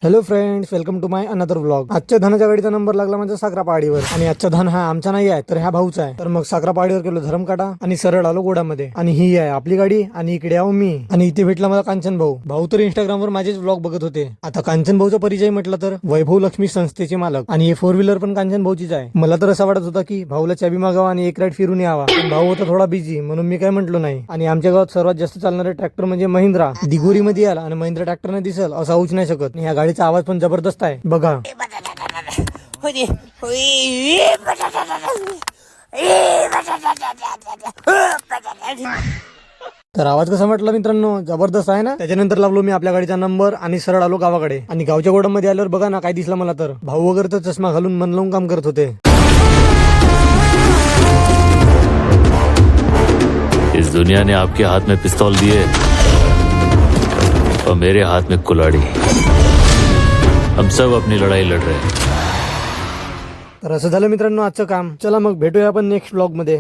Hello friends, welcome to my another vlog. आजच्या धनाच्या गाडीचा नंबर लागला म्हणजे साखरा पहाडीवर. आणि आजचा धन हा आमचा नाही आहे तर ह्या भाऊचा आहे. तर मग साखरा पहाडीवर गेलो धरमकाटा आणि सरळ आलो गोडामध्ये. आणि ही आहे आपली गाडी आणि इकडे आहो मी. आणि इथे भेटला मला कांचन भाऊ. भाऊ तर इंस्टाग्रामवर माझेच व्लॉग बघत होते. आता कांचन भाऊचा परिचय म्हटलं तर वैभव लक्ष्मी संस्थेचे मालक. आणि हे 4 व्हीलर पण कांचन भाऊचीच आहे. मला तर असं वाटत होता की भाऊला चाबी मागावा आणि एक राईड फिरून यावा. पण भाऊ होता थोडा बिझी म्हणून मी काय म्हटलो नाही. आणि आमच्या गावात सर्वात जास्त चालणारे ट्रॅक्टर म्हणजे महिंद्रा. दिगोरी मध्ये आला आणि महिंद्रा ट्रॅक्टरने दिसल असं होऊच नाही शकत. या गाडीचा आवाज पण जबरदस्त आहे बघा. तर आवाज कसा म्हटला मित्रांनो, जबरदस्त आहे ना. त्याच्यानंतर लावलो मी आपल्या गाडीचा नंबर आणि सरळ आलो गावाकडे. आणि गावच्या गोडामध्ये आल्यावर बघा ना काय दिसलं मला. तर भाऊ वगैरे तर चष्मा घालून मन लावून काम करत होते. इस दुनिया ने आपके हाथ में पिस्तौल दिए और मेरे हाथ में कुल्हाड़ी. हम सब अपनी लड़ाई लड़ रहे हैं. तर असं झालं मित्रांनो आजचं काम. चला मग भेटूया आपण नेक्स्ट व्लॉग मध्ये.